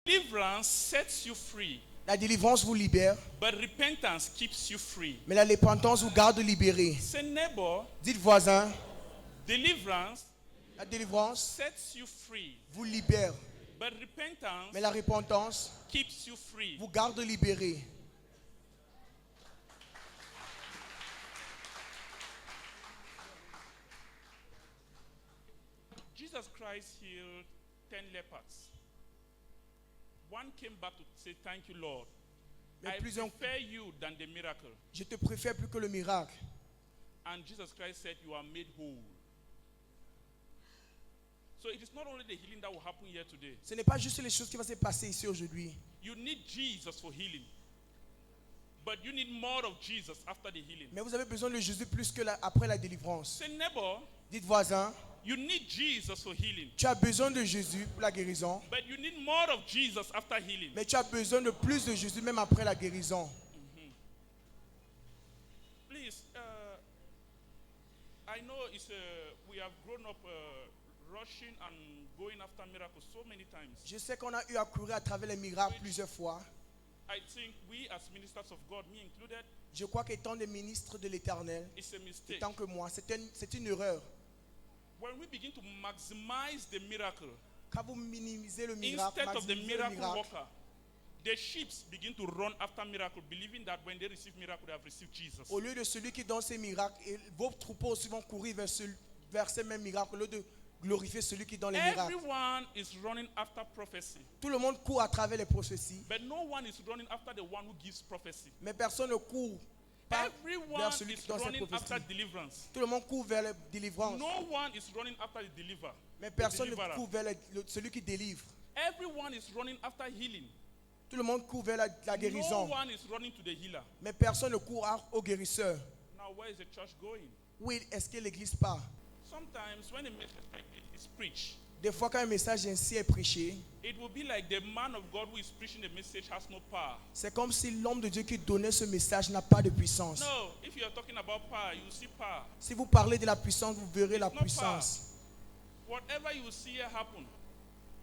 Deliverance sets you free, La délivrance vous libère, but repentance keeps you free. mais la repentance vous garde libéré. Say neighbor, Dites voisin, deliverance la délivrance sets you free, vous libère, but repentance mais la repentance keeps you free. vous garde libéré. Jesus Christ healed 10 lepers. One came back to say, "Thank you, Lord. Mais I plusieurs, prefer you than the miracle." je te préfère plus que le miracle. And Jesus Christ said, "You are made whole." So it is not only the healing that will happen here today. Ce n'est pas juste les choses qui vont se passer ici aujourd'hui. You need Jesus for healing. But you need more of Jesus after the healing. Mais vous avez besoin de Jésus plus que après la délivrance. Say neighbor, Dites voisin, you need Jesus for healing. tu as besoin de Jésus pour la guérison. But you need more of Jesus after healing. Mais tu as besoin de plus de Jésus même après la guérison. Please, I know we have grown up rushing and going after miracles so many times. Je sais qu'on a eu à courir à travers les miracles plusieurs fois. I think we as ministers of God, me included, Je crois qu'étant des ministres de l'Éternel, it's a mistake. tant que moi, c'est une erreur. When we begin to maximize the miracle, Quand vous minimisez le miracle, instead of the maximisez le miracle miracle, worker, the sheep begin to run after miracle, believing that when they receive miracle, they have received Jesus. au lieu de celui qui donne ces miracles, et vos troupeaux aussi vont courir vers ces mêmes miracles, au lieu de glorifier celui qui donne les miracles. Everyone is running after prophecy, Tout le monde court à travers les prophéties, but no one is running after the one who gives prophecy. mais personne ne court pas Everyone vers celui is qui donne ces running after prophéties. deliverance. Tout le monde court vers la délivrance, No one is running after the deliverer. mais personne ne deliverer. court vers celui qui délivre. Everyone is running after healing. Tout le monde court vers la No guérison, one is running to the healer. mais personne ne court au guérisseur. Now, where is the church going? Oui, est-ce que l'église part? Sometimes when a message like this is preached, Des fois, quand un message ainsi est prêché, it will be like the man of God who is preaching the message has no power. c'est comme si l'homme de Dieu qui donnait ce message n'a pas de puissance. No, if you are talking about power, you see power. Si vous parlez de la puissance, vous verrez la It's not puissance. Whatever you see here happen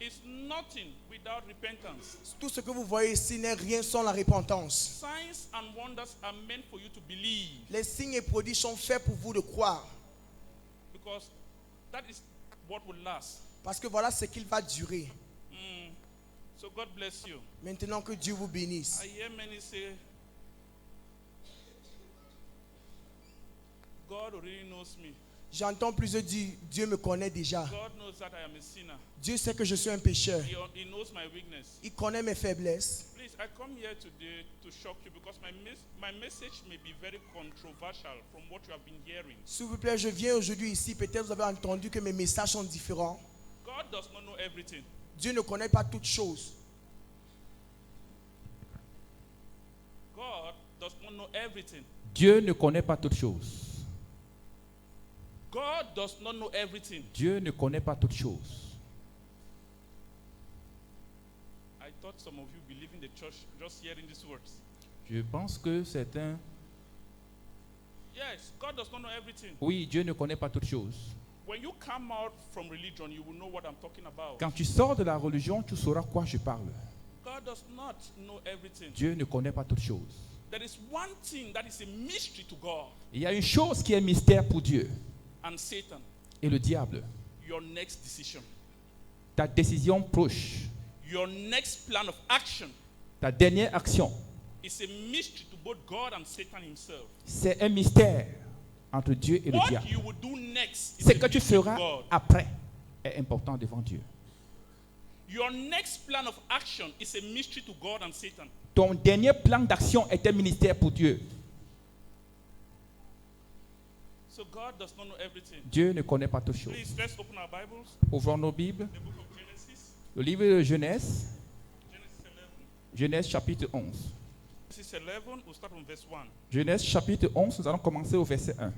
is nothing without repentance. Tout ce que vous voyez ici n'est rien sans la repentance. Signs and wonders are meant for you to believe, Les signes et prodiges sont faits pour vous de croire. because that is what will last. Parce que voilà ce qu'il va durer. So God bless you. Maintenant que Dieu vous bénisse. I hear many say, God already knows me. J'entends plusieurs dire, Dieu me connaît déjà. God knows that I am a sinner. Dieu sait que je suis un pécheur. He knows my weakness. Il connaît mes faiblesses. Please, I come here today to shock you, because my message may be very controversial from what you have been hearing. S'il vous plaît, je viens aujourd'hui ici. Peut-être vous avez entendu que mes messages sont différents. God does not know everything. Dieu ne connaît pas toutes choses. God does not know everything. Dieu ne connaît pas toutes choses. God does not know everything. Dieu ne connaît pas toutes choses. I thought some of you believe in the church just hearing these words. Je pense que certains... Yes, God does not know everything. Oui, Dieu ne connaît pas toutes choses. When you come out from religion, you will know what I'm talking about. Quand tu sors de la religion, tu sauras quoi je parle. God does not know everything. Dieu ne connaît pas toutes choses. There is one thing that is a mystery to God Il y a une chose qui est mystère pour Dieu and Satan. et le diable. Your next decision. Ta décision proche, Your next plan of action ta dernière action, is a mystery to both God and Satan himself. c'est un mystère entre Dieu et le What diable. you will do next is Ce a que tu mystery to feras God. après est important devant Dieu. Your next plan of action is a mystery to God and Satan. Ton dernier plan d'action est un ministère pour Dieu. So God does not know everything. Dieu ne connaît pas toutes choses. Please, let's open our Bibles. Ouvrons nos Bibles. The book of Genesis. Le livre de Genèse, Genesis 11. Genèse chapitre 11. Genesis 11, we'll start from verse 1. Genèse chapitre 11, nous allons commencer au verset 1.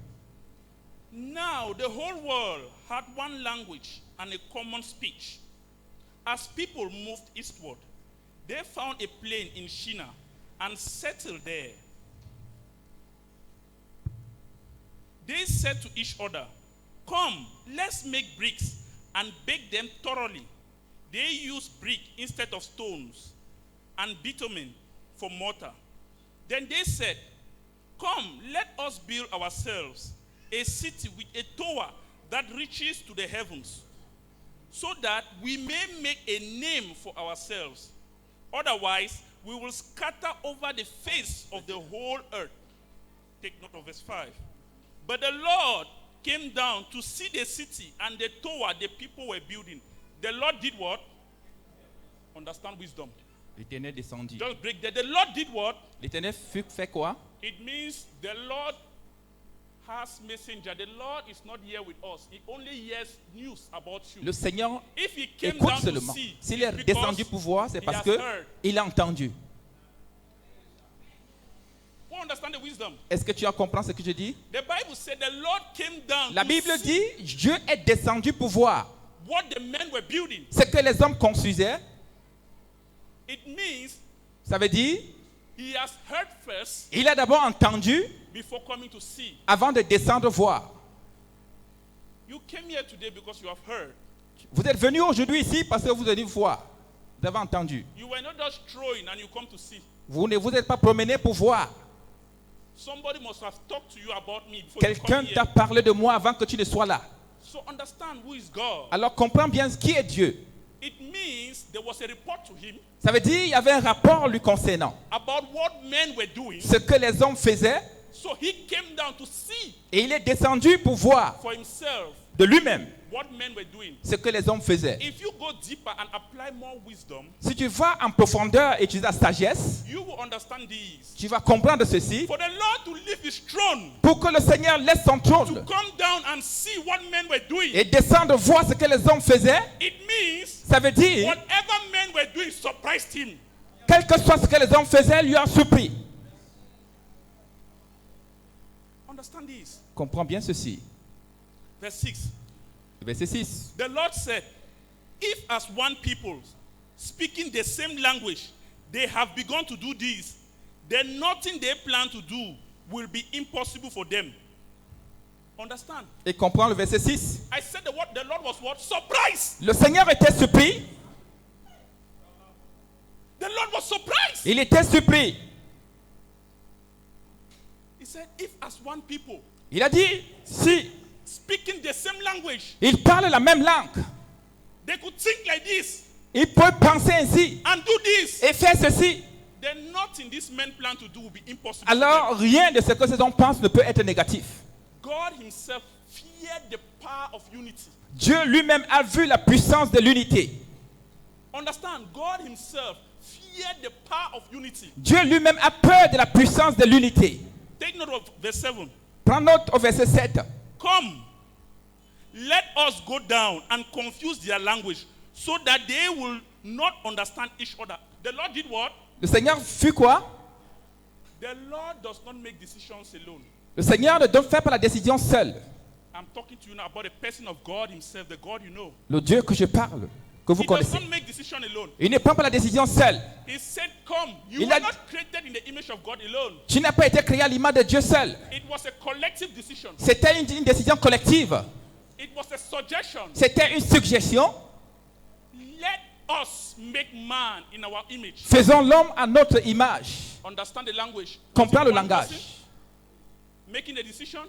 Now the whole world had one language and a common speech. As people moved eastward, they found a plain in Shinar and settled there. They said to each other, "Come, let's make bricks and bake them thoroughly." they used brick instead of stones and bitumen for mortar. Then they said, "Come, let us build ourselves a city with a tower that reaches to the heavens, so that we may make a name for ourselves. Otherwise, we will scatter over the face of the whole earth." Take note of verse 5. But the Lord came down to see the city and the tower the people were building. The Lord did what? Understand wisdom. L'Éternel descendit. Just break that. The Lord did what? L'Éternel fait quoi? It means the Lord has messenger. The Lord is not here with us. He only hears news about you. Le Seigneur If he came écoute down to seulement. see, S'il it's est because descendu pour voir, c'est he parce has que heard. il a entendu. You understand the wisdom? Est-ce que tu as compris ce que je dis? The Bible said the Lord came down La to Bible see dit, Dieu est descendu pour voir what the men were building. ce que les hommes construisaient. It means Ça veut dire, he has heard first il a d'abord entendu before coming to see. avant de descendre voir. You came here today because you have heard. Vous êtes venu aujourd'hui ici parce que vous avez voir. Vous avez entendu. You were not just throwing and you come to see. Vous ne vous êtes pas promené pour voir. Somebody must have talked to you about me before you Quelqu'un come t'a here. parlé de moi avant que tu ne sois là. So understand who is God. Alors comprends bien qui est Dieu. It means there was a report to him Ça veut dire qu'il y avait un rapport lui concernant. about what men were doing. Ce que les hommes faisaient. So he came down to see Et il est descendu pour voir for himself de lui-même what men were doing. ce que les hommes faisaient. If you go deeper and apply more wisdom, Si tu vas en profondeur et utiliser la sagesse, you will understand these. tu vas comprendre ceci. For the Lord to leave his throne, Pour que le Seigneur laisse son to trône come down and see what men were doing, et descendre voir ce que les hommes faisaient, it means ça veut dire, whatever men were doing surprised him. quel que soit ce que les hommes faisaient, lui a surpris. Understand this. Comprends bien ceci. Verse 6. Verset 6. The Lord said, "If as one people, speaking the same language, they have begun to do this, then nothing they plan to do will be impossible for them." Understand? Et comprends le verset 6. I said the Lord was what? Surprised. Le Seigneur était surpris. The Lord was surprised. Il était surpris. He said, "If as one people, Il a dit, si speaking the same language, ils parlent la même langue, they could think like this ils peuvent penser ainsi and do this, et faire ceci, then nothing these men plan to do will be impossible for them." alors rien de ce que ces hommes pensent ne peut être négatif. God himself feared the power of unity. Dieu lui-même a vu la puissance de l'unité. Understand? God himself feared the power of unity. Dieu lui-même a peur de la puissance de l'unité. Take note of verse 7. Prends note au verset 7. Come, let us go down and confuse their language so that they will not understand each other. The Lord did what? Le Seigneur fit quoi? The Lord does not make decisions alone. Le Seigneur ne fait pas la décision seul. I'm talking to you now about the person of God himself, the God you know. Le Dieu que je parle, que vous He does connaissez. not make decisions alone. Il ne prend pas la décision seul. He said, "Come." You Il were a- not created in the image of God alone. Tu n'as pas été créé à l'image de Dieu seul. It was a collective decision. C'était une décision collective. It was a suggestion. C'était une suggestion. Let us make man in our image. Faisons l'homme à notre image. Understand the language. Comprends le Was it one langage. person making a decision?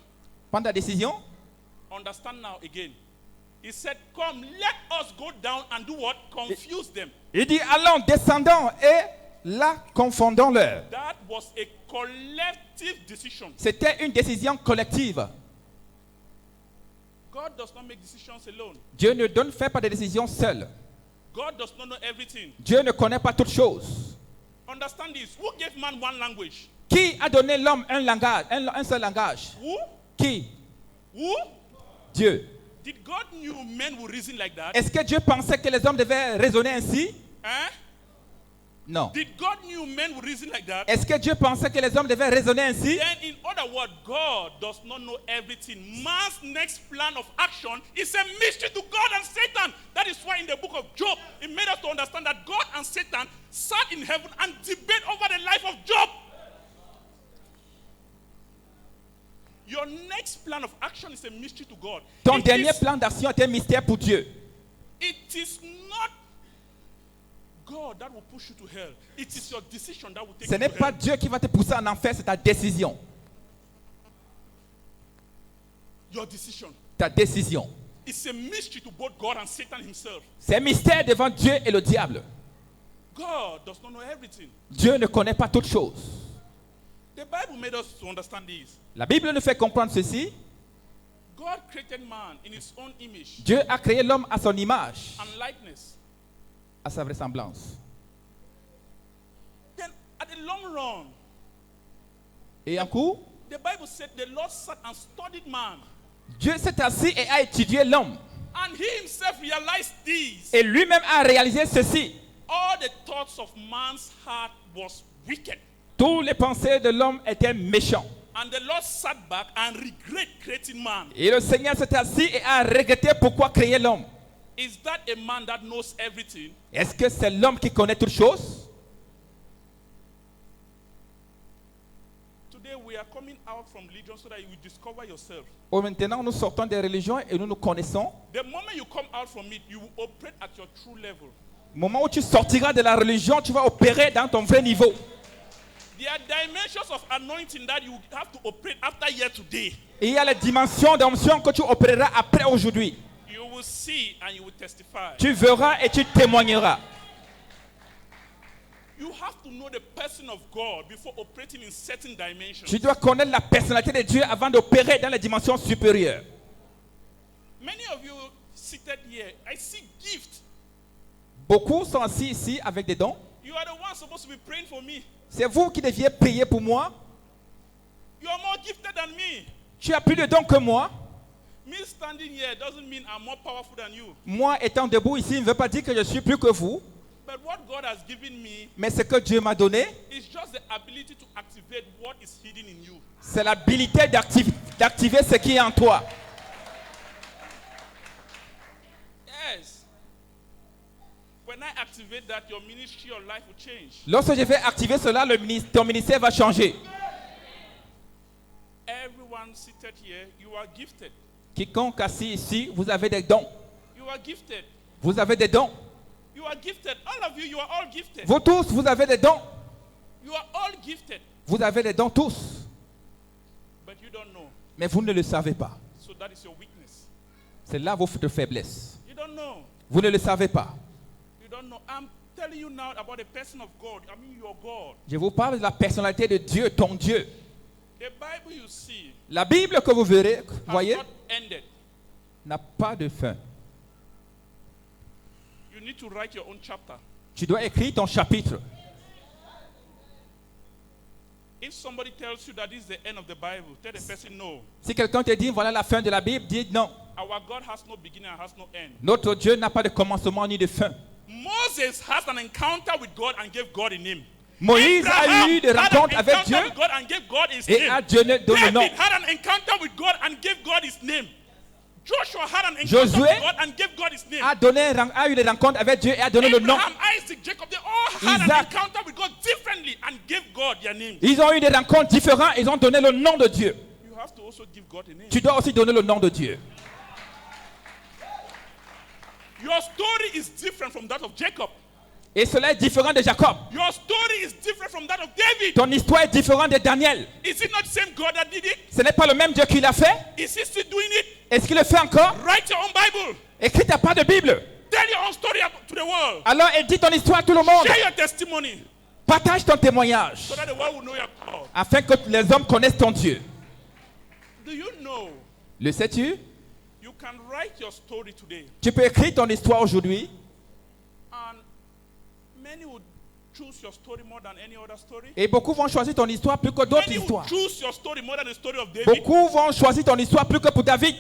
Prends la décision. Understand now again. He said, "Come, let us go down and do what? Confuse them." Il dit, allons, descendons et là, confondons-leur. That was a collective decision. C'était une décision collective. God does not make decisions alone. Dieu ne fait pas de décisions seul. God does not know everything. Dieu ne connaît pas toutes choses. Understand this. Who gave man one language? Qui a donné l'homme un langage, un seul langage? Who? Qui? Who? Dieu. Did God knew men would reason like that? Est-ce que Dieu pensait que les hommes devaient raisonner ainsi? Eh? Non. Did God knew men would reason like that? Est-ce que Dieu pensait que les hommes devaient raisonner ainsi? Then, in other words, God does not know everything. Man's next plan of action is a mystery to God and Satan. That is why in the book of Job, it made us to understand that God and Satan sat in heaven and debate over the life of Job. Your next plan of action is a mystery to God. Ton It dernier is- plan d'action est un mystère pour Dieu. It is not God that will push you to hell. It is your decision that will take Ce you n'est to pas hell. Dieu qui va te pousser en enfer, c'est ta décision. Your decision. Ta décision. It's a mystery to both God and Satan himself. C'est un mystère devant Dieu et le diable. God does not know everything. Dieu ne connaît pas toutes choses. The Bible made us to understand this. La Bible nous fait comprendre ceci. God created man in his own image Dieu a créé l'homme à son image, and likeness. à sa ressemblance. Then at the long run, Et en cours, the Bible said the Lord sat and studied man. Dieu s'est assis et a étudié l'homme. And he himself realized this. Et lui-même a réalisé ceci. All the thoughts of man's heart was wicked. Tous les pensées de l'homme étaient méchants. And the Lord sat back and regret creating man. Et le Seigneur s'est assis et a regretté pourquoi créer l'homme. Is that a man that knows everything? Est-ce que c'est l'homme qui connaît toutes choses? Today we are coming out from religion so that you will discover yourself. Maintenant, nous sortons des religions et nous nous connaissons. The moment you come out from it, you will operate at your true level. Au moment où tu sortiras de la religion, tu vas opérer dans ton vrai niveau. There are dimensions of anointing that you have to operate after year today. Et il y a les dimensions d'onction que tu opéreras après aujourd'hui. You will see and you will testify. Tu verras et tu témoigneras. You have to know the person of God before operating in certain dimensions. Tu dois connaître la personnalité de Dieu avant d'opérer dans les dimensions supérieures. Many of you seated here, I see gifts. Beaucoup sont assis ici avec des dons. You are the one supposed to be praying for me. C'est vous qui deviez prier pour moi. You are more gifted than me. Tu as plus de dons que moi. Me standing here doesn't mean I'm more powerful than you. Moi étant debout ici ne veut pas dire que je suis plus que vous. But what God has given me Mais ce que Dieu m'a donné, is just the ability to activate what is hidden in you. c'est l'habilité d'activer ce qui est en toi. Yes. When I activate that, your ministry, your life will change. Lorsque je vais activer cela, ton ministère va changer. Everyone seated here, you are gifted. Quiconque assis ici, vous avez des dons. You are gifted. Vous avez des dons. You are gifted. All of you, you are all gifted. Vous tous, vous avez des dons. You are all gifted. Vous avez des dons tous. But you don't know. Mais vous ne le savez pas. So that is your weakness. C'est là votre faiblesse. You don't know. Vous ne le savez pas. You don't know. I'm telling you now about the person of God. I mean your God. Je vous parle de la personnalité de Dieu, ton Dieu. The Bible you see La Bible que vous verrez, has voyez, not ended. n'a pas de fin. You need to write your own chapter. Tu dois écrire ton chapitre. If somebody tells you that this is the end of the Bible, tell the person no. Si quelqu'un te dit voilà la fin de la Bible, dis non. Our God has no beginning and has no end. Notre Dieu n'a pas de commencement ni de fin. Moses has an encounter with God and gave God a name. Moïse a eu des Abraham had rencontres an avec encounter Dieu with God and gave God his et name. a donné le nom. David had an encounter with God and gave God his name. Joshua had an encounter Josué with God and gave God his name. A eu des rencontres avec Dieu et a donné le nom. Abraham, Isaac, Jacob, they all had Isaac. an encounter with God differently and gave God their name. Ils ont eu des rencontres différentes, ils ont donné le nom de Dieu. You have to also give God a name. Tu dois aussi donner le nom de Dieu. Your story is different from that of Jacob. Et cela est différent de Jacob. Your story is different from that of David. Ton histoire est différente de Daniel. Is it not the same God that did it? Ce n'est pas le même Dieu qui l'a fait. Is he still doing it? Est-ce qu'il le fait encore? Write your own Bible. Écris ta part de Bible. Tell your own story to the world. Alors, et dis ton histoire à tout le monde. Share your testimony Partage ton témoignage so that the world will know your God. afin que les hommes connaissent ton Dieu. Do you know Le sais-tu? you can write your story today Tu peux écrire ton histoire aujourd'hui and many would choose your story more than any other story? et beaucoup vont choisir ton histoire plus que d'autres Many would histoires. choose your story more than the story of David. Beaucoup vont choisir ton histoire plus que pour David.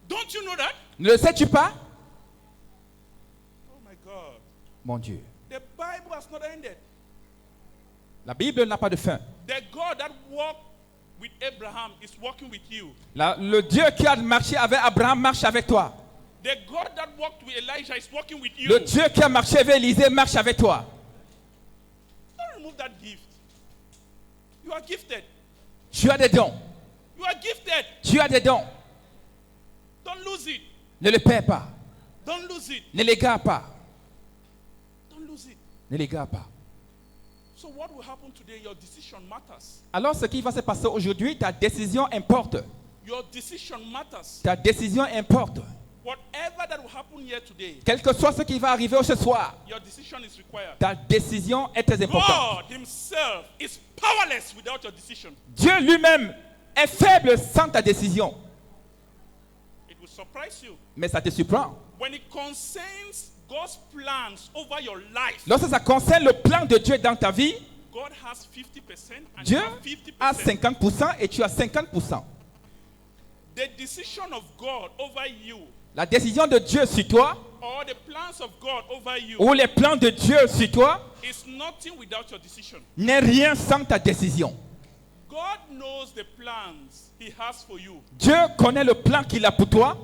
Don't you know that? Ne le sais-tu pas? Oh my God. Mon Dieu. The Bible has not ended. La Bible n'a pas de fin. The God that walked with Abraham is walking with you. Le Dieu qui a marché avec Abraham marche avec toi. The God that walked with Elijah is walking with you. Le Dieu qui a marché avec Élisée marche avec toi. Don't remove that gift. You are gifted. Tu as des dons. You are gifted. Tu as des dons. Don't lose it. Ne le perds pas. Don't lose it. Ne l'égare pas. lose it. Ne l'égare pas. So what will happen today? Your decision matters. Alors ce qui va se passer aujourd'hui, ta décision importe. Your decision matters. Ta décision importe. Whatever that will happen here today, Quel que soit ce qui va arriver ce soir, your decision is required. ta décision est très importante. God himself is powerless without your decision. Dieu lui-même est faible sans ta décision. It will surprise you. Mais ça te surprend. When it concerns God's plans over your life, Lorsque ça concerne le plan de Dieu dans ta vie, God has 50% and Dieu you have a 50%. 50% et tu as 50%. The decision of God over you La décision de Dieu sur toi or the plans of God over you ou les plans de Dieu sur toi is nothing without your decision. n'est rien sans ta décision. God knows the plans he has for you. Dieu connaît le plan qu'il a pour toi,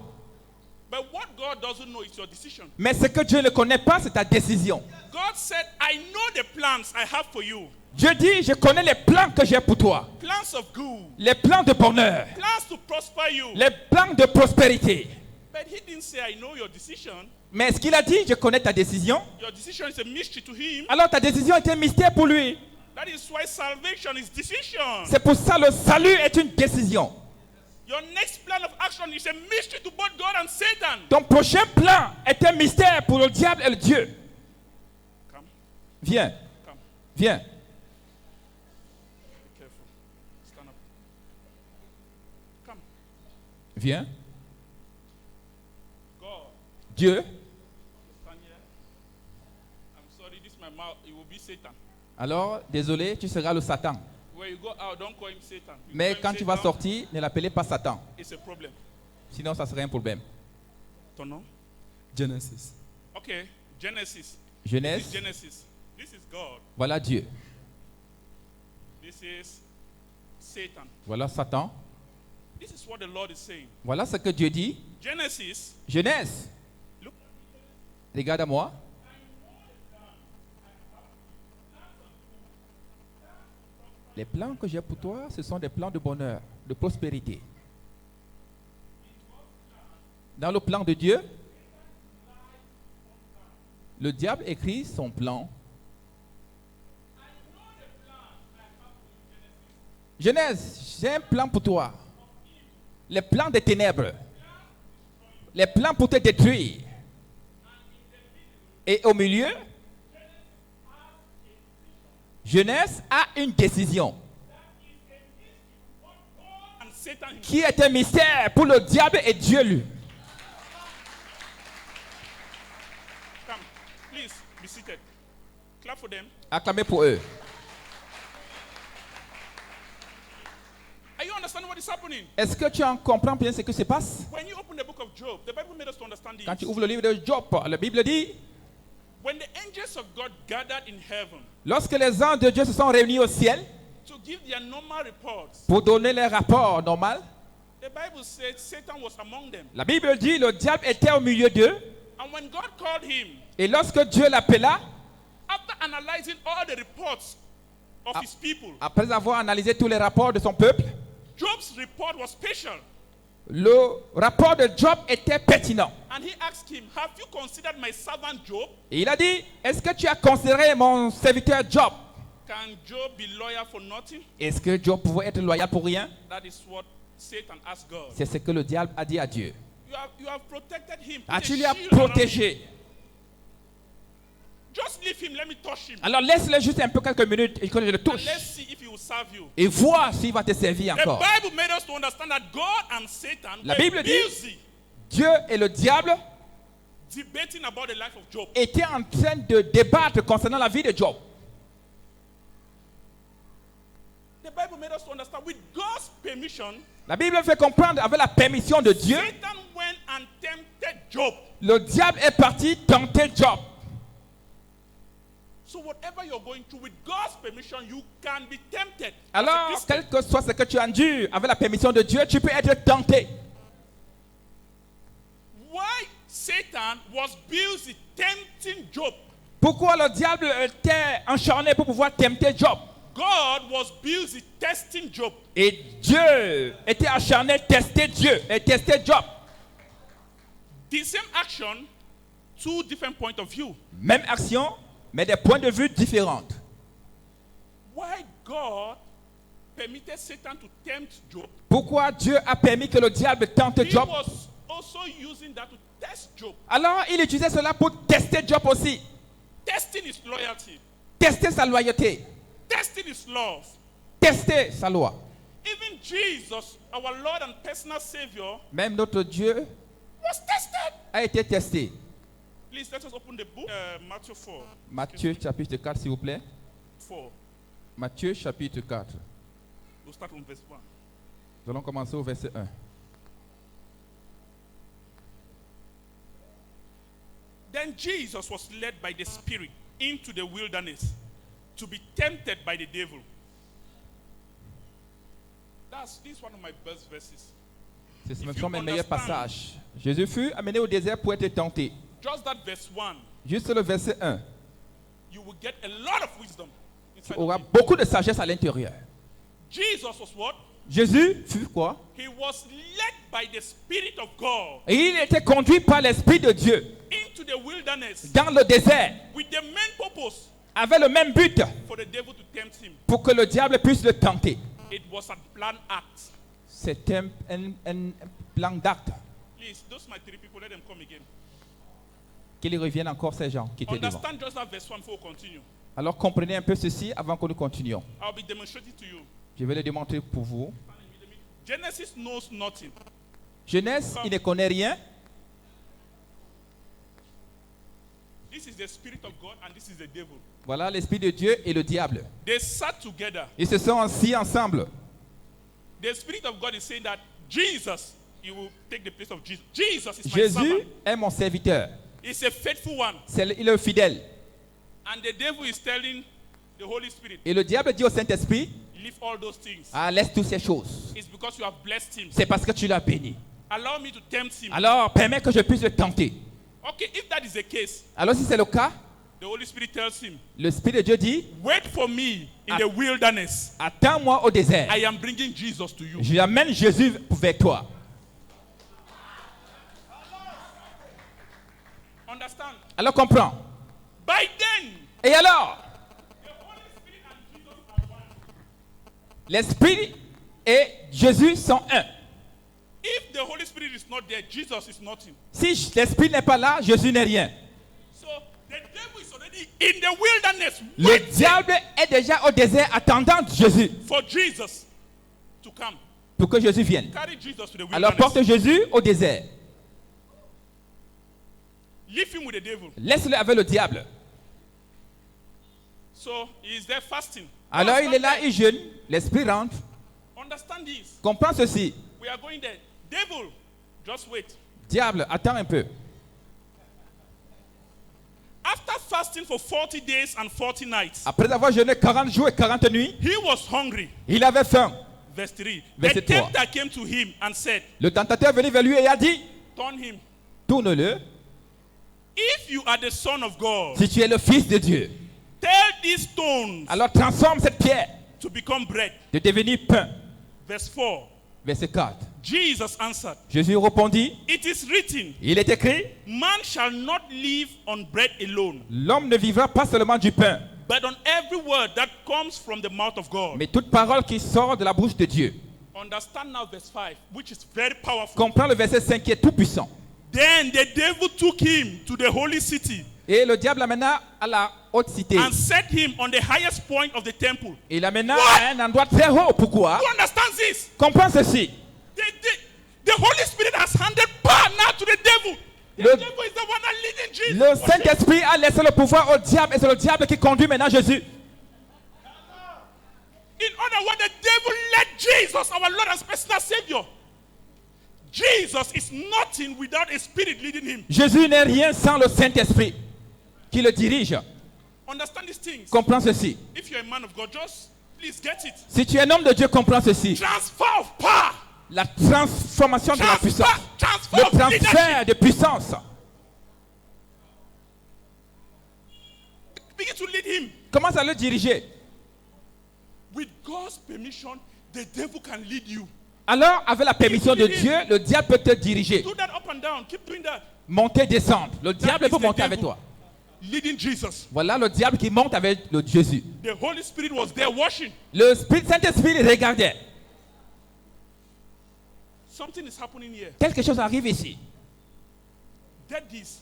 But what God doesn't know is your decision. mais ce que Dieu ne connaît pas, c'est ta décision. God said, I know the plans I have for you. Dieu dit, je connais les plans que j'ai pour toi. Plans of good. Les plans de bonheur, Plans to prosper you. les plans de prospérité. But he didn't say, I know your decision. Mais ce qu'il a dit, je connais ta décision. Your decision is a mystery to him. Alors ta décision est un mystère pour lui. That is why salvation is decision. C'est pour ça le salut est une décision. Your next plan of action is a mystery to both God and Satan. Ton prochain plan est un mystère pour le diable et le Dieu. Come, Viens, come. viens. Be careful. Stand up. Come. Viens. God, Dieu. stand here. I'm sorry, this is my mouth. It will be Satan. Alors, désolé, tu seras le Satan. When you go out, don't call him Satan. You Mais call him quand tu vas Satan, sortir, ne l'appelez pas Satan. it's a problem. Sinon, ça serait un problème. Don't know? Genesis. Okay, Genesis. This Genèse, is Genesis. This is God. voilà Dieu. This is Satan. Voilà Satan. This is what the Lord is saying. Voilà ce que Dieu dit. Genesis, Genèse, look, regarde à moi. Les plans que j'ai pour toi, ce sont des plans de bonheur, de prospérité. Dans le plan de Dieu, le diable écrit son plan. Genèse, j'ai un plan pour toi. Les plans des ténèbres. Les plans pour te détruire. Et au milieu, Genèse a une décision and Satan himself. qui est un mystère pour le diable et Dieu lui. Come, please be seated. Clap for them. Acclamez pour eux. Are you understanding what is happening? Est-ce que tu en comprends bien ce qui se passe? When you open the book of Job, the Bible made us to understand Quand tu this. ouvres le livre de Job, la Bible dit, When the angels of God gathered in heaven lorsque les anges de Dieu se sont réunis au ciel to give their normal reports, pour donner les rapports normaux, the Bible said Satan was among them. la Bible dit le diable était au milieu d'eux. And when God called him, Et lorsque Dieu l'appela, after analyzing all the reports of his people, après avoir analysé tous les rapports de son peuple, Job's report was special. le rapport de Job était pertinent. And he asked him, have you considered my servant Job? Et il a dit, est-ce que tu as considéré mon serviteur Job? Can Job be loyal for nothing? Est-ce que Job pouvait être loyal pour rien? That is what Satan asked God. C'est ce que le diable a dit à Dieu. You have protected him. Put Ah, a tu l'as shield around him. protégé. Just leave him, let me touch him. Alors laisse-le juste un peu quelques minutes et que je le And touche. let's see if he will serve you. Et vois s'il va te servir The encore. Bible made us to understand that God and Satan La were Bible dit- busy Dieu et le diable debating about the life of Job. étaient en train de débattre concernant la vie de Job. The Bible made us to understand with God's permission, La Bible fait comprendre avec la permission de Dieu, Satan went and tempted Job. le diable est parti tenter Job. So whatever you're going through with God's permission, you can be tempted. as a Alors, Christian. quel que soit ce que tu endures, avec la permission de Dieu, tu peux être tenté. Why Satan was busy tempting Job, Pourquoi le diable était acharné pour pouvoir tempter Job? God was busy testing Job. Et Dieu était acharné tester Dieu et tester Job. The same action, two different point of view. Même action, mais des points de vue différents. Why God permitted Satan to tempt Job? Pourquoi Dieu a permis que le diable tente He Job? was also using that to test Job, Alors il utilisait cela pour tester Job aussi. testing his loyalty, Tester sa loyauté. testing his love. Tester sa loi. Even Jesus, our Lord and personal Savior, Même notre Dieu was tested. a été testé. Please let us open the book, Matthew 4. Matthieu chapitre 4, s'il vous plaît. 4. Matthieu chapitre 4. We'll start from verse 1. Nous allons commencer au verset 1. Then Jesus was led by the Spirit into the wilderness to be tempted by the devil. This is one of my best verses. Ce you sont mes meilleurs understand- passages. Jésus fut amené au désert pour être tenté. Just that verse 1, Juste le verset 1. you will get a lot of wisdom Tu inside auras of it. beaucoup de sagesse à l'intérieur. Jesus was what? Jésus fut quoi? He was led by the Spirit of God Et il était conduit par l'Esprit de Dieu into the wilderness dans le désert with the main purpose avec le même but for the devil to tempt him. pour que le diable puisse le tenter. It was a planned act. C'était un plan d'acte. Please, those my three people, let them come again. Qu'il revienne encore ces gens qui étaient devant. Understand just that verse 1 before we continue. Alors comprenez un peu ceci avant que nous continuions. I'll be demonstrating to you. Je vais le démontrer pour vous. Genesis knows nothing. Genèse, il ne connaît rien. This is the Spirit of God and this is the devil. Voilà l'Esprit de Dieu et le diable. They sat together. Ils se sont assis ensemble. The Spirit of God is saying that Jesus, he will take the place of Jesus. Jesus is my Jésus servant. est mon serviteur. He's a faithful one. Il est fidèle. And the devil is telling the Holy Spirit, Et le diable dit au Saint-Esprit, leave all those things. ah, laisse toutes ces choses. It's because you have blessed him. C'est parce que tu l'as béni. Allow me to tempt him. Alors, permets que je puisse le tenter. Okay, if that is the case, Alors, si c'est le cas, the Holy Spirit tells him, l'Esprit de Dieu dit, wait for me in the wilderness. attends-moi au désert. I am bringing Jesus to you. Je amène Jésus vers toi. Understand? Alors, comprends. By then, Et alors, the Holy Spirit and Jesus are one. l'Esprit et Jésus sont un. If the Holy Spirit is not there, Jesus is nothing. Si l'Esprit n'est pas là, Jésus n'est rien. So the devil is already in the wilderness Le waiting diable est déjà au désert attendant Jésus for Jesus to come. pour que Jésus vienne. Carry Jesus to the Alors, wilderness. porte Jésus au désert. Leave him with the devil. Laisse-le avec le diable. So he is there fasting. Alors, il est là, Understand il jeûne. L'Esprit rentre. that? Understand this. Comprends ceci. We are going there. Devil, just wait. Diable, attends un peu. After fasting for 40 days and 40 nights, Après avoir jeûné 40 jours et 40 nuits, he was hungry. il avait faim. Verse 3. Verset The 3. tempter came to him and said, Le tentateur est venu vers lui et a dit, turn him. tourne-le. If you are the Son of God, Si tu es le Fils de Dieu, tell these stones alors transforme cette pierre to become bread. de devenir pain. Verse 4. Verset 4. Jesus answered, Jésus répondit, it is written, il est écrit, man shall not live on bread alone, l'homme ne vivra pas seulement du pain, but on every word that comes from the mouth of God. mais toute parole qui sort de la bouche de Dieu. Understand now verse 5, which is very powerful. Comprends le verset 5 qui est tout puissant. Then the devil took him to the holy city Et le diable l'amena à la haute cité. and set him on the highest point of the temple. Il l'amena What? à un endroit très haut. Pourquoi? You understand this? Comprends ceci. The Holy Spirit has handed power now to the devil. The Le- devil is the one that leading Jesus. Le Saint-Esprit a laissé le pouvoir au diable et c'est le diable qui conduit maintenant Jésus. In other words, the devil led Jesus, our Lord and personal Savior. Jesus is nothing without a spirit leading him. Jésus n'est rien sans le Saint-Esprit qui le dirige. Understand these things. Comprends ceci. If you're a man of God, just please get it. Si tu es un homme de Dieu, comprends ceci. Transfer of power. La transformation de la puissance. Transfer Le of leadership. transfert de puissance. Begin to lead him. Commence à le diriger. With God's permission, the devil can lead you. Alors, avec la permission de Dieu, le diable peut te diriger. Do that up and down. Keep doing that. Monter, descendre. Le diable is peut the monter devil. avec toi. leading Jesus. Voilà le diable qui monte avec le Jésus. The Holy Spirit was there watching. Le Saint-Esprit regardait. Something is happening here. Quelque chose arrive ici. Get this.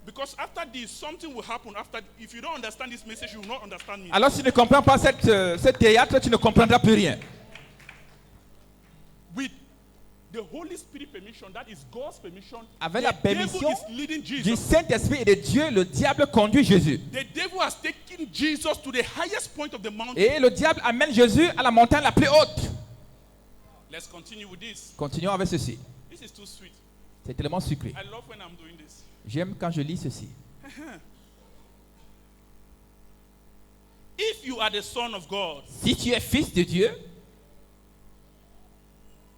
Because after this, something will happen. After, if you don't understand this message, you will not understand me. Alors si tu ne comprends pas ce théâtre, tu ne comprendras plus rien. With the Holy Spirit permission, that is God's permission, Avec the la devil permission is leading du Jesus. Saint-Esprit et de Dieu, le diable conduit Jésus. The devil has taken Jesus to the highest point of the mountain. Et le diable amène Jésus à la montagne la plus haute. Let's continue with this. Continuons avec ceci. This is too sweet. C'est tellement sucré. I love when I'm doing this. J'aime quand je lis ceci. If you are the son of God, Si tu es fils de Dieu,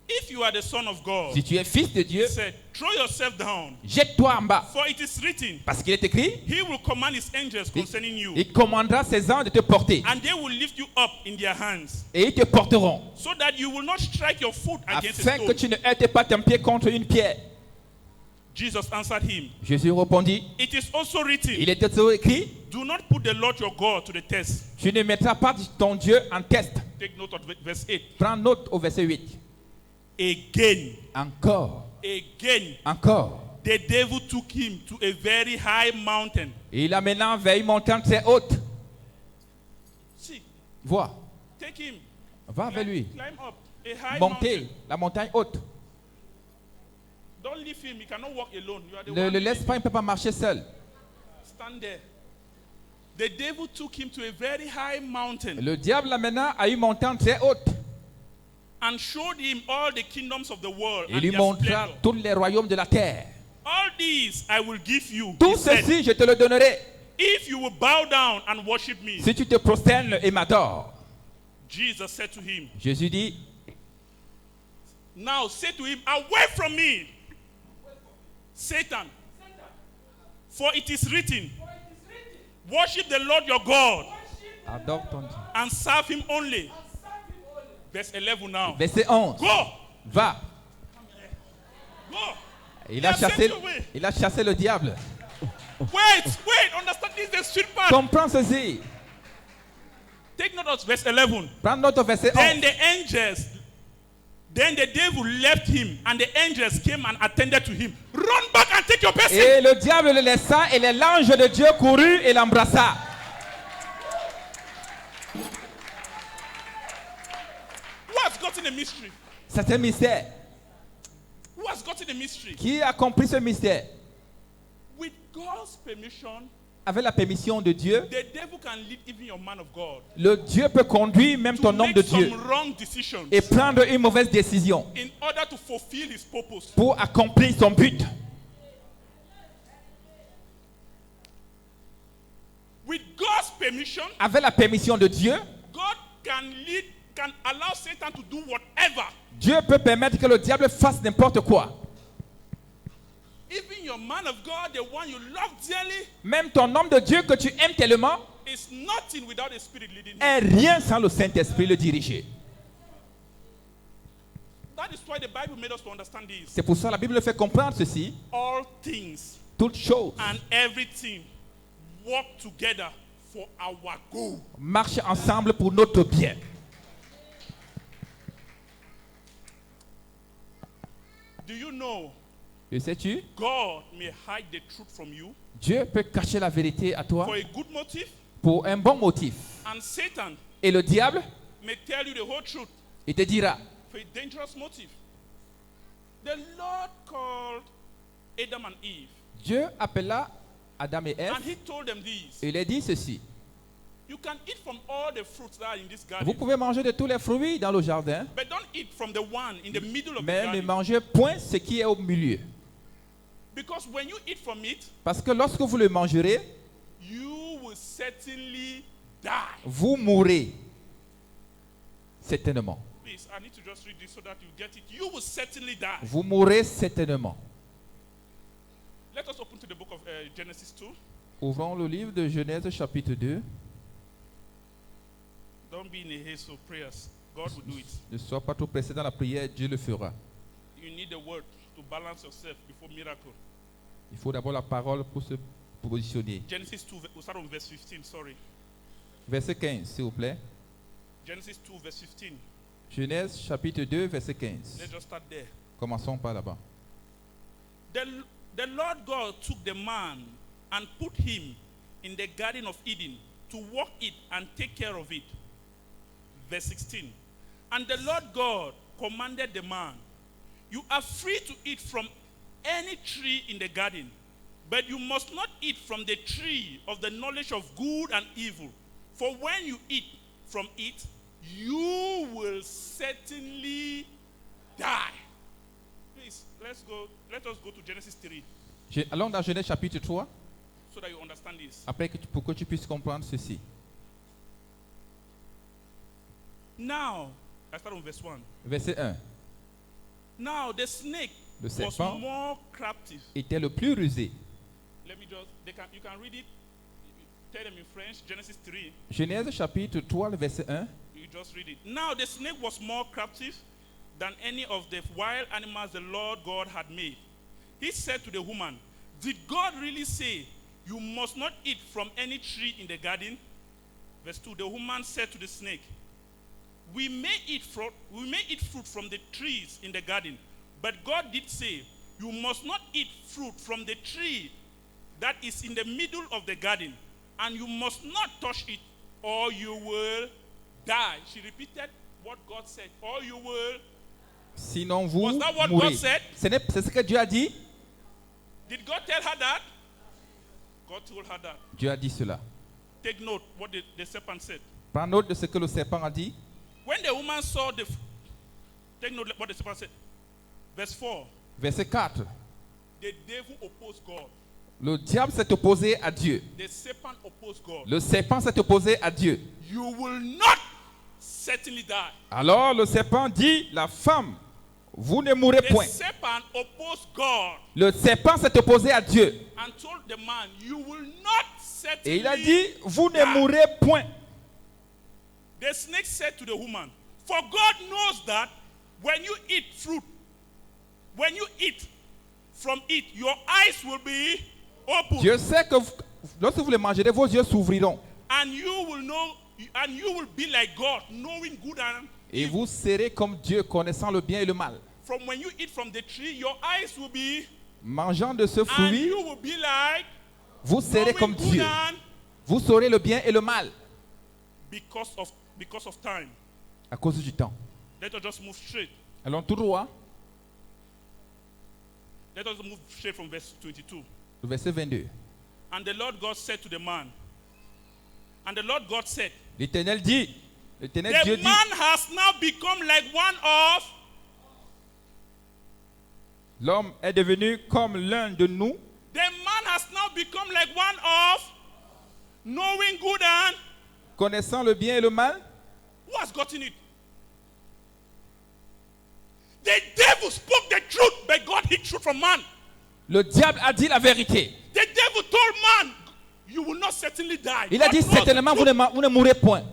if you are the son of God, si tu es fils de Dieu, he said, throw yourself down, jette-toi en bas. for it is written, Parce qu'il est écrit, he will command his angels concerning you, il commandera ses anges de te porter. and they will lift you up in their hands, Et ils te porteront. so that you will not strike your foot against a Afin que stone. tu ne heurtes pas ton pied contre une pierre. Jesus answered him, Jésus répondit, it is also written, il est écrit, do not put the Lord your God to the test. tu ne mettras pas ton Dieu en test. Take note of verse 8. Prends note au verset 8. Again, Encore, encore. the devil took him to a very high mountain. Et il l'amena vers une montagne très haute. See, Vois, take him. va vers lui. Climb up a high Montez mountain. la montagne haute. Don't leave him. He cannot walk alone. You are the Ne one. le laisse pas, il ne peut pas marcher seul. Stand there. The devil took him to a very high mountain Le diable l'amena à une montagne très haute. and showed him all the kingdoms of the world Il and lui their montra splendor. tous les royaumes de la terre. All these I will give you. Tout He said, ceci, je te le donnerai. if you will bow down and worship me. Si tu te prosternes et m'adores. Jesus said to him, Jésus dit, now say to him, away from me, Satan. For it is written, worship the Lord your God adore ton Dieu. and serve him only. Verse 11 now. Verset 11. Go, Va. go. Il a chassé le diable. Wait, understand this is the sweet part. Comprends ceci. Take note of verse 11. Prends note au verset Then 11. the devil left him, and the angels came and attended to him. Run back and take your person. Et le diable le laissa et l'ange de Dieu courut et l'embrassa. Who has gotten a mystery? C'est un mystère. Who has gotten a mystery? Qui a compris ce mystère? With God's permission, Avec la permission de Dieu, the devil can lead even your man of God le Dieu peut conduire même to ton homme make de Dieu some wrong decisions et prendre une mauvaise décision in order to fulfill his purpose. pour accomplir son but. With God's permission, Avec la permission de Dieu, God can allow Satan to do whatever. Dieu peut permettre que le diable fasse n'importe quoi. Even your man of God, the one you love dearly, Même ton homme de Dieu que tu aimes tellement is nothing without the Spirit leading him. est rien sans le Saint-Esprit le diriger. That is why the Bible made us to understand this. C'est pour ça que la Bible fait comprendre ceci. All things Toutes choses and everything work together for our good. marchent ensemble pour notre bien. Do you know Le sais-tu? God may hide the truth from you Dieu peut cacher la vérité à toi for a good motive, pour un bon motif. and Satan Et le diable, may tell you the whole truth il te dira, for a dangerous motive. The Lord called Adam and Eve, Dieu appela Adam et Ève and he told them this. et il a dit ceci. You can eat from all the fruits that are in this Vous garden, pouvez manger de tous les fruits dans le jardin, but don't eat from the one in the middle of the mais ne garden. mangez point ce qui est au milieu. Because when you eat from it, Parce que lorsque vous le mangerez, you will certainly die. vous mourrez. Certainement. Please, I need to just read this so that you get it. You will certainly die. Vous mourrez certainement. Let us open to the book of Genesis 2. Ouvrons le livre de Genèse chapitre 2. Don't be in a haste of prayers. God will do it. Ne sois pas trop pressé dans la prière, Dieu le fera. You need the word to balance yourself before miracle. Il faut d'abord la parole pour se positionner. Genesis 2, we'll start on verse 15, sorry. Verset 15, s'il vous plaît. Genesis 2, verse 15. Genèse chapitre 2, verset 15. Let's just start there. Commençons par là-bas. The Lord God took the man and put him in the Garden of Eden to walk it and take care of it. Verse 16. And the Lord God commanded the man, you are free to eat from any tree in the garden, but you must not eat from the tree of the knowledge of good and evil. For when you eat from it, you will certainly die. Please, let us go to Genesis 3 Allons dans Genèse chapitre 3, so that you understand this. après pour que tu puisses comprendre ceci. Now, I start on verse 1. Verset 1. Now the snake Le was serpent more crafty. était le plus rusé. Let me just, you can read it, tell them in French, Genesis 3. Genèse chapitre 3, le verset 1. You just read it. Now the snake was more crafty than any of the wild animals the Lord God had made. He said to the woman, did God really say, you must not eat from any tree in the garden? Verse 2, the woman said to the snake, we may eat fruit from the trees in the garden, but God did say, you must not eat fruit from the tree that is in the middle of the garden, and you must not touch it, or you will die. She repeated what God said, or you will. Sinon vous Was that what mourrez. God said? C'est ce que Dieu a dit. Did God tell her that? God told her that. Dieu a dit cela. Take note what the serpent said. Prends note de ce que le serpent a dit. When the woman saw take note what the serpent said. Verse 4. Verset 4. The devil opposed God. Le diable s'est opposé à Dieu. The serpent opposed God. Le serpent s'est opposé à Dieu. You will not certainly die. Alors le serpent dit, la femme, vous ne mourrez The point. serpent opposed God Le serpent s'est opposé à Dieu. and told the man, you will not Et il a certainly dit, vous ne die. mourrez point. The snake said to the woman, for God knows that when you eat fruit, when you eat from it, your eyes will be open. Dieu sait que lorsque vous le mangerez, vos yeux s'ouvriront. And you will know, and you will be like God, knowing good and Et evil. vous serez comme Dieu, connaissant le bien et le mal. From when you eat from the tree, your eyes will be, Mangeant de ce and fruit, you will be like vous serez comme knowing good Dieu. and Vous saurez le bien et le mal. because of time. À cause du temps. Let us just move straight. Allons tout droit. Let us move straight from verse 22. Le verset 22. And the Lord God said to the man, and the Lord God said, L'Éternel dit, l'Éternel Dieu the dit, man has now become like one of, l'homme est devenu comme l'un de nous, the man has now become like one of, knowing good and, connaissant le bien et le mal. who has gotten it? The devil spoke the truth, but God hid truth from man. Le diable a dit la vérité. The devil told man, you will not certainly die. Il a God dit knows the certainement vous truth, ne mourrez point.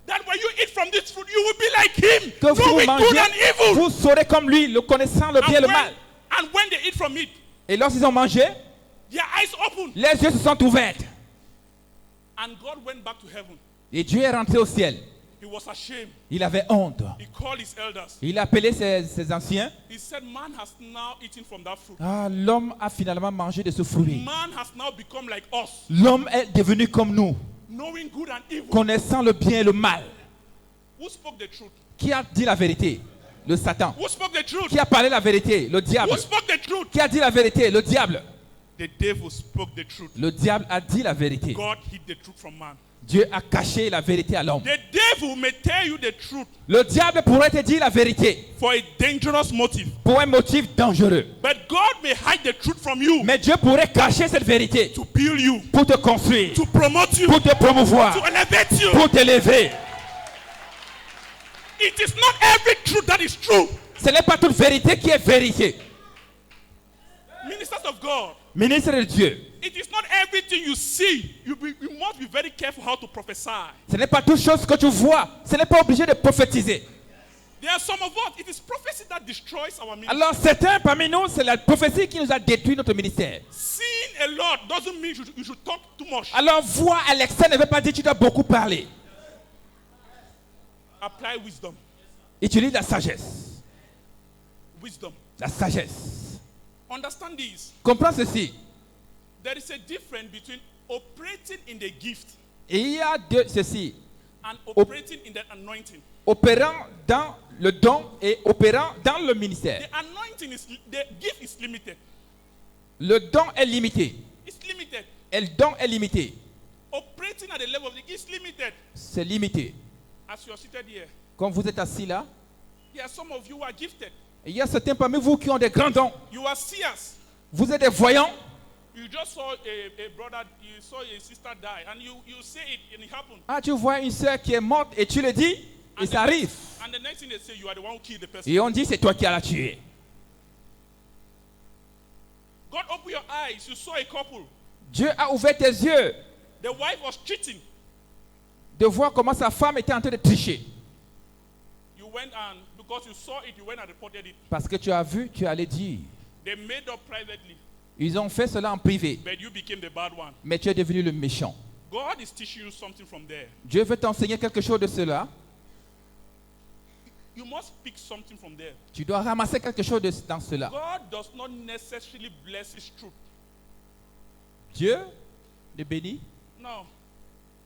that when you eat from this fruit, you will be like him, Que vous knowing good mangez, and evil. vous serez comme lui, le connaissant le bien et le mal. And when they eat from it, Et lorsqu'ils ont mangé, their eyes open. les yeux se sont ouverts. And God went back to heaven. Et Dieu est rentré au ciel. He was ashamed. Il avait honte. He called his elders. Il a appelé ses anciens. He said, man has now eaten from that fruit. Ah, l'homme a finalement mangé de ce fruit. Man has now become like us, L'homme est devenu comme nous, knowing good and evil. connaissant le bien et le mal. Who spoke the truth? Qui a dit la vérité? Le Satan. Who spoke the truth? Qui a parlé la vérité? Le diable. Who spoke the truth? Qui a dit la vérité? Le diable. The devil spoke the truth. Le diable a dit la vérité. God hid the truth from man. Dieu a caché la vérité à l'homme. The devil may tell you the truth Le diable pourrait te dire la vérité for a dangerous motive, pour un motif dangereux. but God may hide the truth from you Mais Dieu pourrait cacher cette vérité to build you, pour te construire, to promote you, pour te promouvoir, to elevate you. pour t'élever. It is not every truth that is true. Ce n'est pas toute vérité qui est vérité. Ministers of God, Ministre de Dieu, it is not everything you see. You must be very careful how to prophesy. ce n'est pas toute chose que tu vois. Ce n'est pas obligé de prophétiser. There are some of us, it is prophecy that destroys our ministry. Alors certains parmi nous, c'est la prophétie qui nous a détruit notre ministère. Seeing a lot doesn't mean you should talk too much. Alors voir à l'extérieur ne veut pas dire que tu dois beaucoup parler. Apply wisdom. Utilise la sagesse. Wisdom. La sagesse. Understand this. Comprends ceci. There is a difference between operating in the gift Et il y a deux, ceci. and operating in the anointing. Opérant dans le don et opérant dans le ministère. The anointing the gift is limited. Le don est limité. It's limited. Et le don est limité. Operating at the level of the gift is limited. C'est limité. As you are seated here, Comme vous êtes assis là, there are some of you who are gifted. il y a certains parmi vous qui ont des grands dons. You are seers. Vous êtes des voyants. You just saw a brother, you saw a sister die, and you say it and it happened. Ah, tu vois une sœur qui est morte et tu le dis, et ça arrive. And the next thing they say, you are the one who killed the person. Et on dit, c'est toi qui l'as tué. God opened your eyes. You saw a couple. Dieu a ouvert tes yeux The wife was cheating. de voir comment sa femme était en train de tricher. You went and, because you saw it, you went and reported it. Parce que tu as vu, tu allais dire. They made up privately, Ils ont fait cela en privé. but you became the bad one. Mais tu es devenu le méchant. God is teaching you something from there. Dieu veut t'enseigner quelque chose de cela. You must pick something from there. Tu dois ramasser quelque chose dans cela. God does not necessarily bless his truth. Dieu le bénit, No.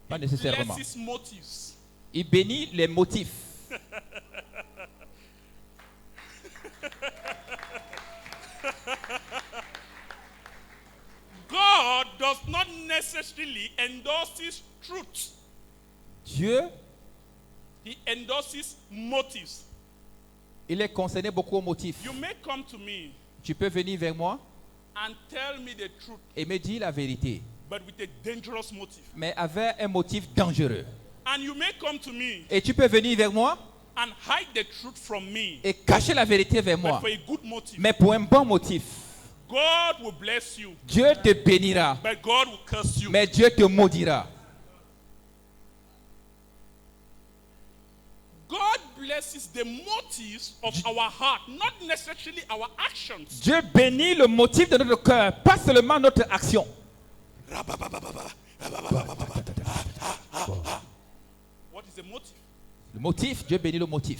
pas He nécessairement. blesses motives. Il bénit les motifs. God does not necessarily endorse truth. Dieu, He endorses motives. il est concerné beaucoup aux motifs. You may come to me Tu peux venir vers moi and tell me the truth, et me dire la vérité, but with a dangerous motive. mais avec un motif dangereux. And you may come to me Et tu peux venir vers moi and hide the truth from me, et cacher la vérité vers but moi, for a good motive. mais pour un bon motif. God will bless you, Dieu te bénira, but God will curse you. mais Dieu te maudira. God blesses the motives of our heart, not necessarily our actions. Dieu bénit le motif de notre cœur, pas seulement notre action. What is the motive? Le motif, Dieu bénit le motif.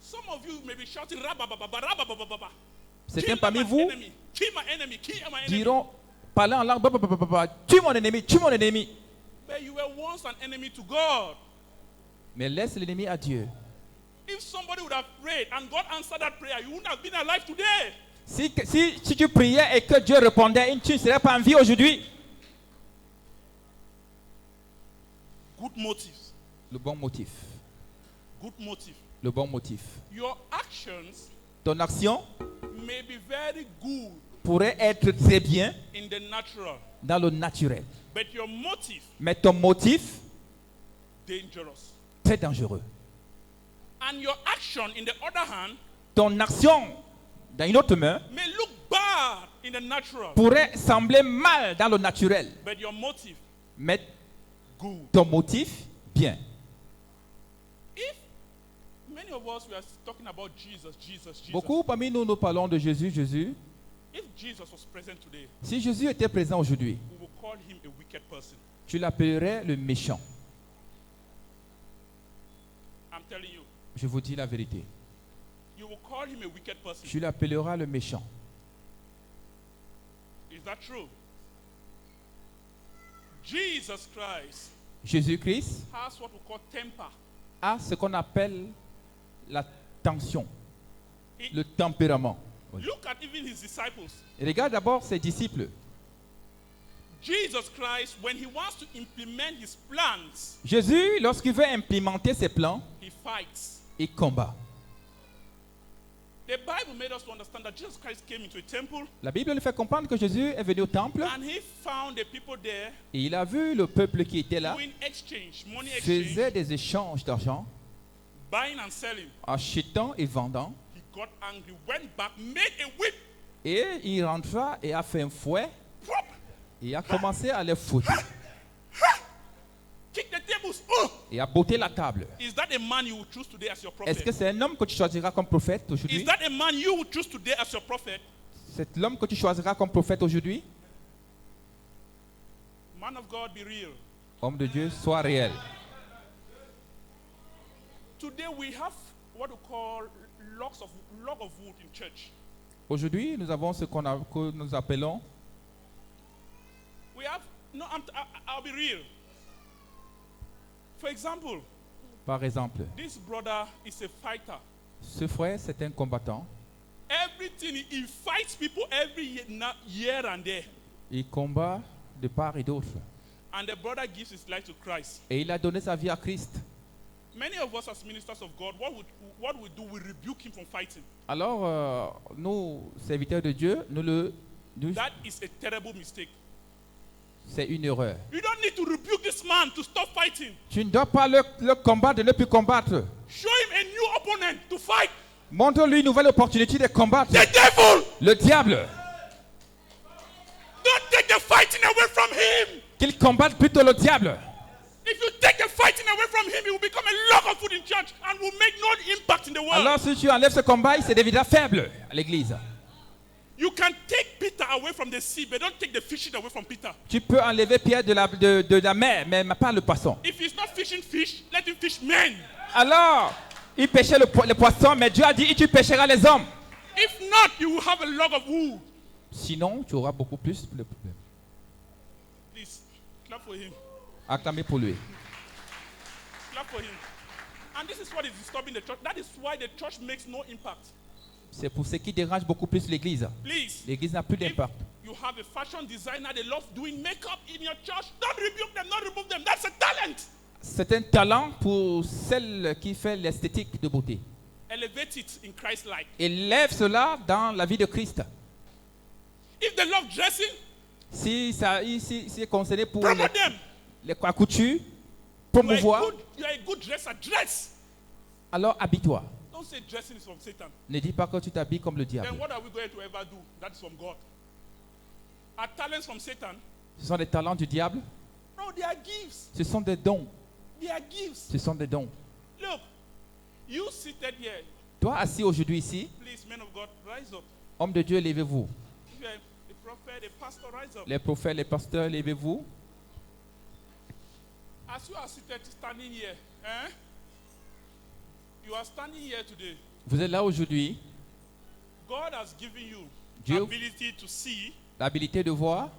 Some of you may be shouting, "Rabababa, rabababa." Certains Kill parmi my vous enemy, kill my enemy, kill my enemy. diront, parlant en langue, bah, bah, bah, bah, bah, tue mon ennemi, tue mon ennemi. But you were once an enemy to God. Mais laisse l'ennemi à Dieu. If somebody would have prayed and God answered that prayer, you wouldn't have been alive today. Si tu priais et que Dieu répondait, tu ne serais pas en vie aujourd'hui. Good motives. Le bon motif. Good motive. Le bon motif. Your actions Ton action may be very good pourrait être très bien in the natural, dans le naturel. but your motive Mais ton motif, dangerous. très dangereux. And your action, in the other hand, Ton action, dans une autre main, may look bad in the natural, pourrait sembler mal dans le naturel. but your motive Mais good. ton motif, bien. If many of us were talking about Jesus, Beaucoup parmi nous, nous parlons de Jésus, Jésus. if Jesus was present today, Si Jésus était présent aujourd'hui, we will call him a wicked person. tu l'appellerais le méchant. I'm telling you, Je vous dis la vérité. you will call him a wicked person. Tu l'appelleras le méchant. Is that true? Jesus Christ Jésus-Christ has what we call temper. a ce qu'on appelle la tension, He- le tempérament. Look at even his disciples. Et regarde d'abord ses disciples. Jesus Christ, when he wants to implement his plans, Jésus, lorsqu'il veut implémenter ses plans, he fights. il combat. The Bible made us to understand that Jesus Christ came into a temple La Bible nous fait comprendre que Jésus est venu au temple and he found the people there et il a vu le peuple qui était là, doing exchange, money faisait exchange, des échanges d'argent, buying and selling. achetant et vendant. He got angry, went back, made a whip, Et il rentra et a fait un fouet whoop, et a commencé à les foutre. kicked the tables. et a botté la table. Is that a man you would choose today as your Est-ce que prophet? c'est un homme que tu choisiras comme prophète Is aujourd'hui? that a man you would choose today as your prophet? C'est l'homme que tu choisiras comme prophète aujourd'hui? Man of God, be real. Homme de Dieu, sois réel. Today we have what we call log of wood in church. Aujourd'hui, nous avons ce que nous appelons, We have I'll be real. For example, par exemple, this brother is a fighter. ce frère, c'est un combattant. Everything he fights people every year and there. Il combat de part et d'autre. And the brother gives his life to Christ. Et il a donné sa vie à Christ. Many of us as ministers of God, what we do, we rebuke him from fighting. Alors, nous, serviteurs de Dieu, That is a terrible mistake. c'est une erreur. You don't need to rebuke this man to stop fighting. Tu ne dois pas le combattre de ne plus combattre. Show him a new opponent to fight. Montre-lui une nouvelle opportunité de combattre. The devil! Le diable. Don't take the fighting away from him. Qu'il combatte plutôt le diable. If you take the fighting away from him, he will become a log of wood in church and will make no impact in the world. Alors si tu enlèves ce combat, il se deviendra faible à l'église. You can take Peter away from the sea, but don't take the fishing away from Peter. Tu peux enlever Pierre de la mer, mais pas le poisson. If he's not fishing fish, let him fish men. Alors, il pêchait le poisson, mais Dieu a dit, et tu pêcheras les hommes. If not, you will have a log of wood. Sinon, tu auras beaucoup plus de problèmes. Please, clap for him. Acclamez pour lui. Clap for him. And this is what is disturbing the church. That is why the church makes no impact. C'est pour ce qui dérange beaucoup plus l'église. Please, L'église n'a plus if d'impact. you have a fashion designer, they love doing makeup in your church, don't rebuke them, don't remove them. That's a talent. C'est un talent pour celle qui fait l'esthétique de beauté. Elevate it in Christ-like. Élève cela dans la vie de Christ. If they love dressing, Si c'est concerné pour promote them. la couture, You promouvoir, are a good dresser. Dress. alors habille-toi. Don't say dressing is from Satan. Ne dis pas que tu t'habilles comme le diable. Then what are we going to ever do? That is from God. Are talents from Satan? Ce sont des talents du diable. No, they are gifts. Ce sont des dons. They are gifts. Ce sont des dons. Look, you seated here. Toi, assis aujourd'hui ici, Please, men of God, rise up. homme de Dieu, levez-vous. If you are a prophet, a pastor, rise up. Les prophètes, les pasteurs, levez-vous. As you are seated, standing here, you are standing here today. Vous êtes là aujourd'hui. God has given you Dieu- ability to see, L'habilité de voir,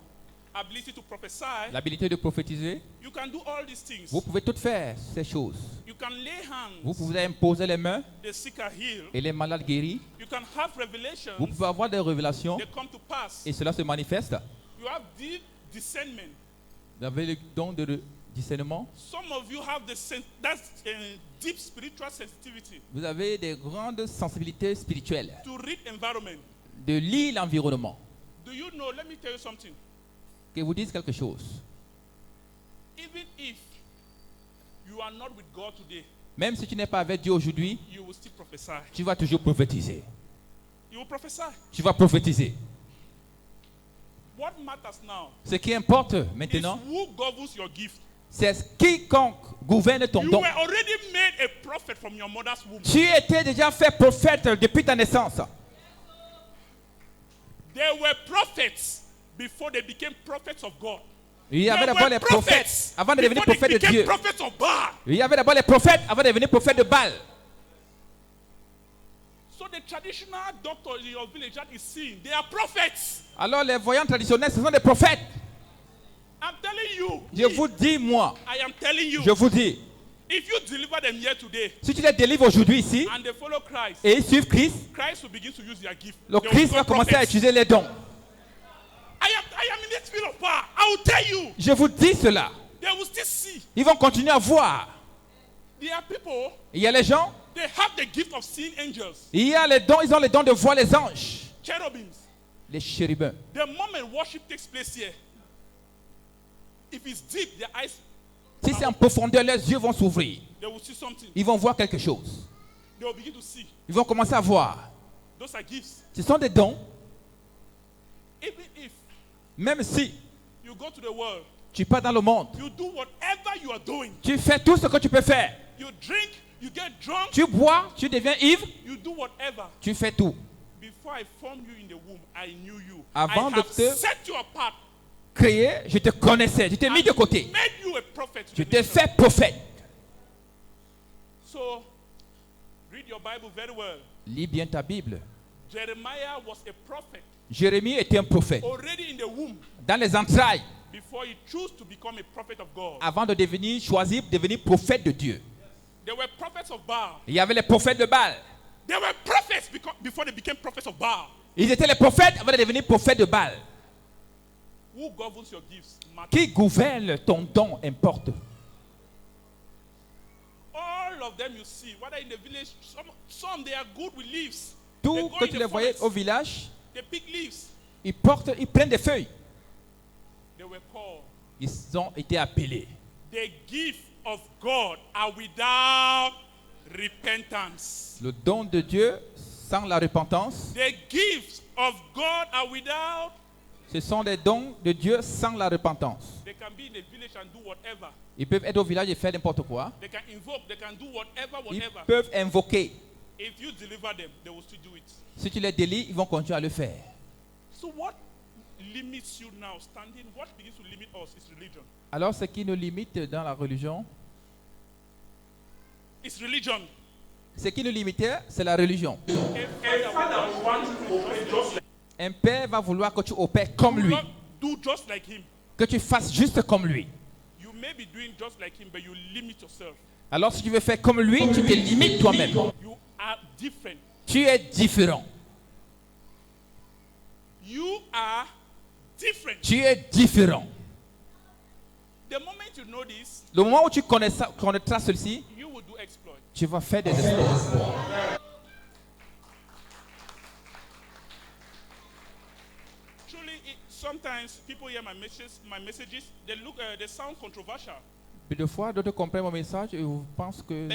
ability to prophesy. l'habilité de prophétiser. You can do all these things. Vous pouvez toutes faire ces choses. You can lay Vous hands. pouvez imposer les mains The sick are healed. et les malades guéris. You can have revelations. Vous pouvez avoir des révélations They come to pass. et cela se manifeste. You have deep discernment. Vous avez le don de discernement. Some of you have deep spiritual sensitivity Vous avez des grandes sensibilités spirituelles. to read environment. De lire l'environnement. Do you know? Let me tell you something. Que vous dise quelque chose. Even if you are not with God today, Même si tu n'es pas avec Dieu aujourd'hui, you will still prophesy. tu vas toujours prophétiser. You will prophesy. Tu vas prophétiser. What matters now Ce qui importe is maintenant, who governs your gift. c'est quiconque gouverne ton You don. were already made a prophet from your mother's womb. Tu étais déjà fait prophète depuis ta naissance. There were prophets before they became prophets of God. Il y avait There d'abord were les prophètes avant de devenir before they prophète de became Dieu. prophets of Baal. Il y avait d'abord les prophètes avant de devenir prophète de Baal. So the traditional doctor in your village that is seeing, they are prophets. Alors les voyants traditionnels, ce sont des prophètes. I'm telling you. Je vous dis, moi, I am telling you. je vous dis, If you deliver them here today si tu les délivres aujourd'hui ici and they follow Christ, et ils suivent Christ, Christ will begin to use their gift. le They will Christ va become commencer à prophets. utiliser les dons. I am in this field of power. I will tell you. Je vous dis cela. They will still see. Ils vont continuer à voir. There are people, Il y a les gens, they have the gift of seeing angels, il y a les dons, ils ont les dons de voir les anges, cherubims. les chérubins. The moment worship takes place here, if it's deep, their eyes, Si c'est en profondeur, leurs yeux vont s'ouvrir. they will see something. Ils vont voir quelque chose. They will begin to see. Ils vont commencer à voir. Those are gifts. Ce sont des dons, Even if même si you You go to the world. Tu pars dans le monde. You do whatever you are doing. Tu fais tout ce que tu peux faire. You drink, you get drunk, Tu bois, tu deviens ivre, you do whatever. tu fais tout. Before I formed you in the womb, I knew you. Avant I de have te- set you apart. Créé, je te connaissais, je t'ai mis de côté. Made you a prophet to Je the t'ai nation. fait prophète. So, read your Bible very well. Lis bien ta Bible. Jeremiah was a prophet Jérémie était un prophète. already in the womb Dans les entrailles, before he chose to become a prophet of God. avant de devenir choisi, devenir prophète de Dieu. There were prophets of Baal. Il y avait les prophètes de Baal. There were prophets before they became prophets of Baal. Ils étaient les prophètes avant de devenir prophètes de Baal. Who governs your gifts matters. Qui gouverne ton don importe. All of them you see, whether in the village, some they are good with leaves. Tout They go que in tu the les voyais forest, au village, they pick leaves. ils prennent des feuilles. They were called. Ils ont été appelés. The gifts of God are without repentance. Le don de Dieu sans la repentance, The gifts of God are without. ce sont des dons de Dieu sans la repentance. They can be in the village and do whatever. Ils peuvent être au village et faire n'importe quoi. They can invoke, they can do whatever, Ils whatever. peuvent invoquer. If you deliver them, they will still do it. Si tu les délies, ils vont continuer à le faire. So what limits you now standing? What begins to limit us is religion. Alors, ce qui nous limite dans la religion, It's religion. ce qui nous limitait, c'est la religion. A father wants to obey just like Un père va vouloir que tu opères comme lui, not do just like him. que tu fasses juste comme lui. You may be doing just like him, but you limit yourself. Alors, si tu veux faire comme lui, tu te limites toi-même. You are different. Tu es différent. You are different. Tu es différent. The moment you know this, Le moment où tu connaîtras ceci, you will do exploit. tu vas faire des exploits. Truly, sometimes people hear my messages, they sound controversial. Puis des fois, d'autres comprennent mon message et vous pensent que...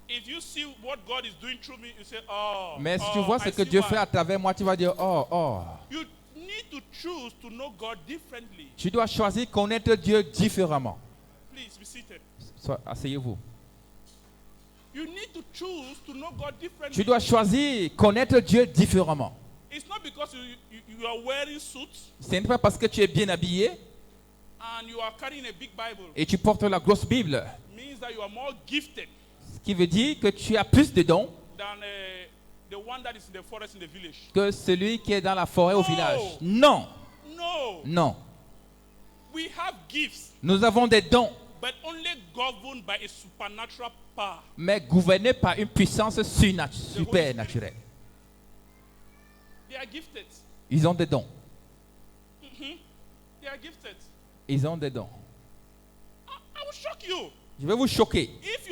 If you see what God is doing through me, you say, oh. Mais si tu oh, vois I ce que see Dieu why. fait à travers moi, tu vas dire, oh, oh. You need to choose to know God differently. Tu dois choisir connaître Dieu différemment. Please be seated. Asseyez-vous. You need to choose to know God differently. Tu dois choisir connaître Dieu différemment. It's not because you are wearing suits Ce n'est pas parce que tu es bien habillé and you are carrying a big Bible et tu portes la grosse Bible, means that you are more gifted ce qui veut dire que tu as plus de dons than the one that is in the forest in the village. que celui qui est dans la forêt au No. village. Non, No. non. We have gifts, Nous avons des dons, but only governed by a supernatural power. mais gouvernés par une puissance supernaturelle. They are gifted. Ils ont des dons. They are gifted. Ils ont des dons. I will shock you. Je vais vous choquer. If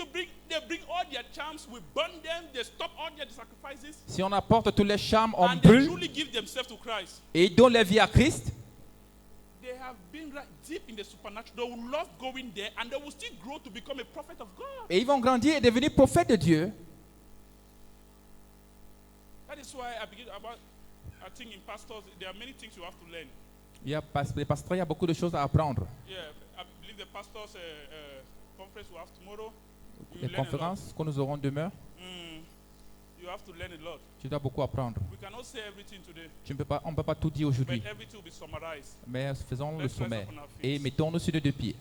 they bring all their charms, we burn them, they stop all their sacrifices, Si on apporte tous les charmes, on and they brûle truly give themselves to Christ. et ils donnent leur vie à Christ, They have been right deep in the supernatural. They will love going there, and they will still grow to become a prophet of God. et ils vont grandir et devenir prophètes de Dieu. That is why I think in pastors, there are many things you have to learn. Les pasteurs, il y a beaucoup de choses à apprendre. Yeah, I believe the pastors' conference we have tomorrow. You Les learn a lot. conférences que nous aurons demain, You have to learn a lot. tu dois beaucoup apprendre. We cannot say everything today, On ne peut pas tout dire aujourd'hui, but everything will be summarized. mais faisons le Let's rise sommet up on our feet. et mettons-nous sur les deux pieds.